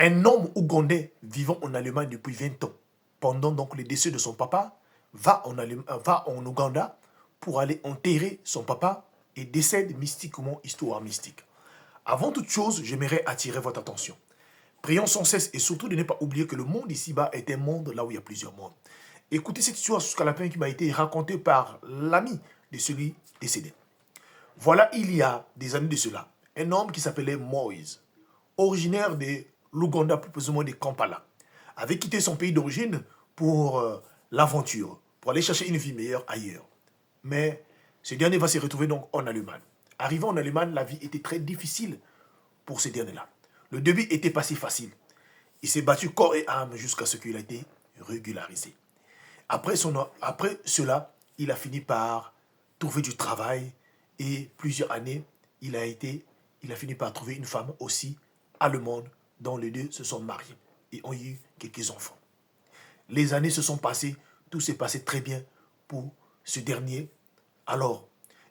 Un homme ougandais vivant en Allemagne depuis 20 ans, pendant donc le décès de son papa, va en Ouganda pour aller enterrer son papa et décède mystiquement, histoire mystique. Avant toute chose, j'aimerais attirer votre attention. Prions sans cesse et surtout de ne pas oublier que le monde ici-bas est un monde là où il y a plusieurs mondes. Écoutez cette histoire jusqu'à la fin qui m'a été racontée par l'ami de celui décédé. Voilà, il y a des années de cela, un homme qui s'appelait Moïse, originaire de l'Ouganda, plus précisément de Kampala, avait quitté son pays d'origine pour l'aventure, pour aller chercher une vie meilleure ailleurs. Mais ce dernier va se retrouver donc en Allemagne. Arrivant en Allemagne, la vie était très difficile pour ce dernier-là. Le début était pas si facile. Il s'est battu corps et âme jusqu'à ce qu'il ait été régularisé. Après cela, il a fini par trouver du travail et plusieurs années, il a fini par trouver une femme aussi allemande dont les deux se sont mariés et ont eu quelques enfants. Les années se sont passées, tout s'est passé très bien pour ce dernier. Alors,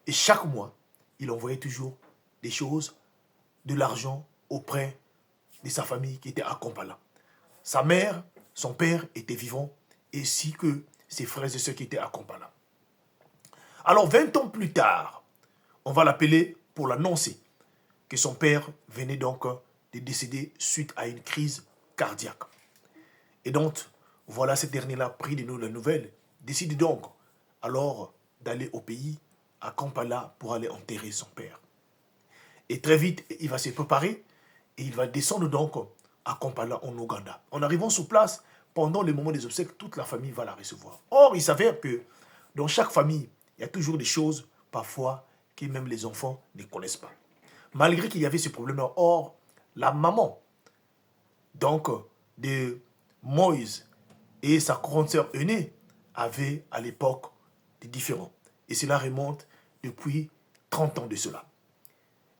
et chaque mois, il envoyait toujours des choses, de l'argent auprès de sa famille qui était à Kampala. Sa mère, son père étaient vivants, ainsi que ses frères et sœurs qui étaient à Kampala. Alors, 20 ans plus tard, on va l'appeler pour l'annoncer que son père venait donc de décéder suite à une crise cardiaque. Et donc, voilà, ce dernier-là, pris de nous la nouvelle, décide donc alors d'aller au pays, à Kampala, pour aller enterrer son père. Et très vite, il va se préparer et il va descendre donc à Kampala, en Ouganda. En arrivant sur place, pendant le moment des obsèques, toute la famille va la recevoir. Or, il s'avère que dans chaque famille, il y a toujours des choses, parfois, que même les enfants ne connaissent pas. Malgré qu'il y avait ce problème-là, or, la maman, donc, de Moïse et sa grande sœur aînée avaient à l'époque des différends. Et cela remonte depuis 30 ans de cela.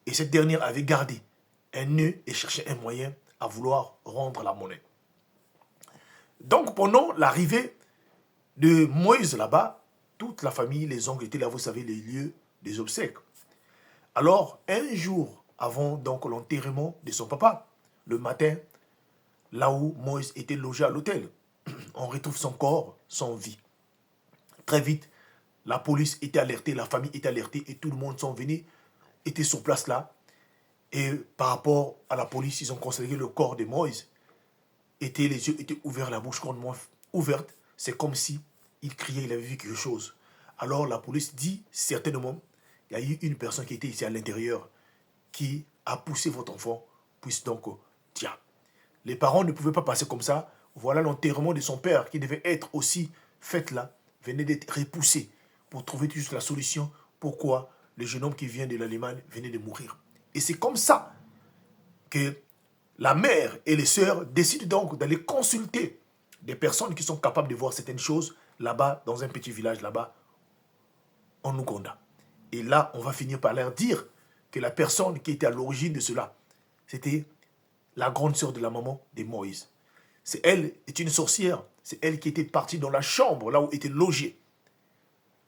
Et cette dernière avait gardé un nœud et cherchait un moyen à vouloir rendre la monnaie. Donc, pendant l'arrivée de Moïse là-bas, toute la famille, les oncles étaient là, vous savez, les lieux des obsèques. Alors, un jour avant donc l'enterrement de son papa, le matin, là où Moïse était logé à l'hôtel, on retrouve son corps sans vie. Très vite, la police était alertée, la famille était alertée et tout le monde sont venus, était sur place là. Et par rapport à la police, ils ont considéré que le corps de Moïse les yeux étaient ouverts, la bouche grandement ouverte. C'est comme si il criait, il avait vu quelque chose. Alors la police dit certainement, il y a eu une personne qui était ici à l'intérieur qui a poussé votre enfant, puisse donc, tiens. Les parents ne pouvaient pas passer comme ça. Voilà l'enterrement de son père qui devait être aussi fait là, venait d'être repoussé pour trouver juste la solution. Pourquoi le jeune homme qui vient de l'Allemagne venait de mourir. Et c'est comme ça que la mère et les sœurs décident donc d'aller consulter des personnes qui sont capables de voir certaines choses là-bas, dans un petit village là-bas, en Ouganda. Et là, on va finir par leur dire que la personne qui était à l'origine de cela, c'était la grande sœur de la maman de Moïse. C'est elle, est une sorcière. C'est elle qui était partie dans la chambre, là où était logé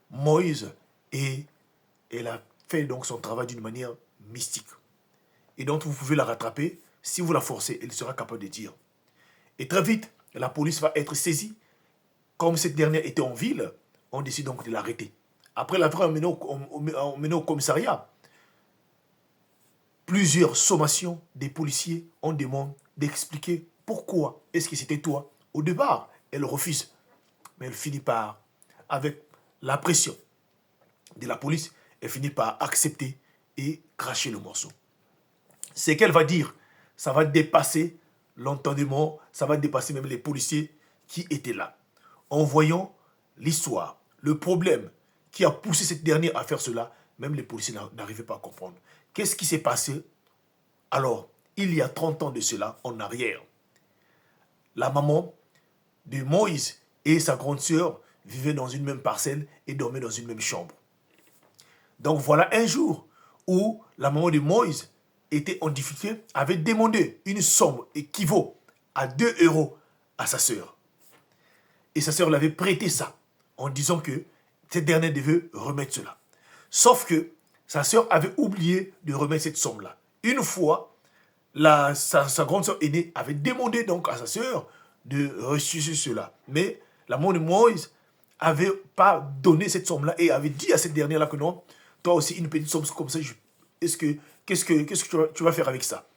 Moïse. Et elle a fait donc son travail d'une manière mystique. Et donc, vous pouvez la rattraper. Si vous la forcez, elle sera capable de dire. Et très vite, la police va être saisie. Comme cette dernière était en ville, on décide donc de l'arrêter. Après l'avoir emmenée au commissariat, plusieurs sommations des policiers ont demandé d'expliquer pourquoi est-ce que c'était toi. Au départ, elle refuse. Mais elle finit par, avec la pression de la police, elle finit par accepter et cracher le morceau. Ce qu'elle va dire, ça va dépasser l'entendement, ça va dépasser même les policiers qui étaient là. En voyant l'histoire, le problème qui a poussé cette dernière à faire cela, même les policiers n'arrivaient pas à comprendre. Qu'est-ce qui s'est passé? Alors, il y a 30 ans de cela, en arrière, la maman de Moïse et sa grande sœur vivaient dans une même parcelle et dormaient dans une même chambre. Donc voilà un jour où la maman de Moïse était en difficulté, avait demandé une somme équivaut à 2 euros à sa sœur. Et sa sœur l'avait prêté ça, en disant que cette dernière devait remettre cela. Sauf que sa sœur avait oublié de remettre cette somme-là. Une fois, sa grande sœur aînée avait demandé donc à sa sœur de ressusciter cela. Mais la maman de Moïse avait pas donné cette somme-là et avait dit à cette dernière-là que non, toi aussi une petite somme comme ça, qu'est-ce que tu vas faire avec ça?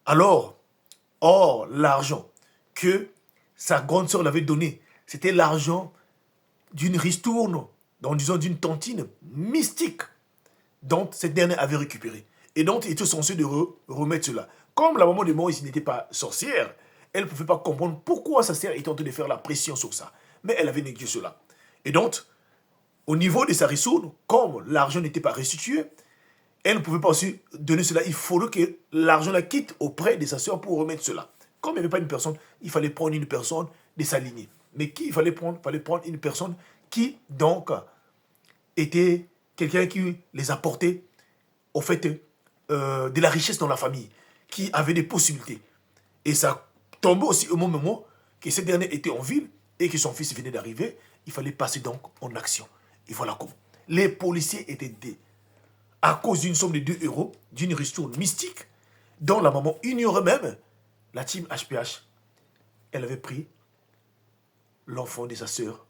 Alors, or, l'argent que sa grande sœur l'avait donné, c'était l'argent d'une ristourne, donc disons d'une tantine mystique, dont cette dernière avait récupéré. Et donc, il était censé de remettre cela. Comme la maman de Moïse n'était pas sorcière, elle ne pouvait pas comprendre pourquoi sa sœur était en train de faire la pression sur ça. Mais elle avait négligé cela. Et donc, au niveau de sa ristourne, comme l'argent n'était pas restitué, elle ne pouvait pas aussi donner cela. Il fallait que l'argent la quitte auprès de sa sœur pour remettre cela. Comme il n'y avait pas une personne, il fallait prendre une personne de sa lignée. Mais qui il fallait prendre? Il fallait prendre une personne qui, donc, était quelqu'un qui les apportait, au fait, de la richesse dans la famille, qui avait des possibilités. Et ça tombait aussi au moment que cette dernière était en ville et que son fils venait d'arriver. Il fallait passer donc en action. Et voilà comment. Les policiers étaient aidés à cause d'une somme de 2 euros, d'une ristourne mystique, dont la maman ignorait même. La team HPH, elle avait pris l'enfant de sa sœur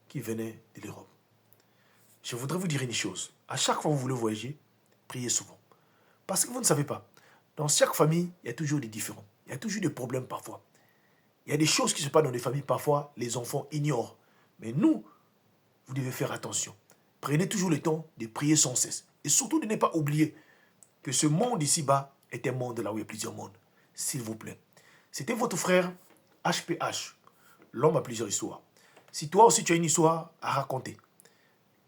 qui venait de l'Europe. Je voudrais vous dire une chose. À chaque fois que vous voulez voyager, priez souvent. Parce que vous ne savez pas. Dans chaque famille, il y a toujours des différends. Il y a toujours des problèmes parfois. Il y a des choses qui se passent dans les familles. Parfois, les enfants ignorent. Mais nous, vous devez faire attention. Prenez toujours le temps de prier sans cesse. Et surtout de ne pas oublier que ce monde ici-bas est un monde là où il y a plusieurs mondes. S'il vous plaît. C'était votre frère HPH. L'homme a plusieurs histoires. Si toi aussi tu as une histoire à raconter,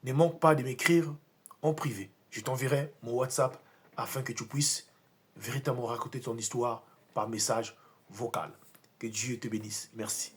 ne manque pas de m'écrire en privé. Je t'enverrai mon WhatsApp afin que tu puisses véritablement raconter ton histoire par message vocal. Que Dieu te bénisse. Merci.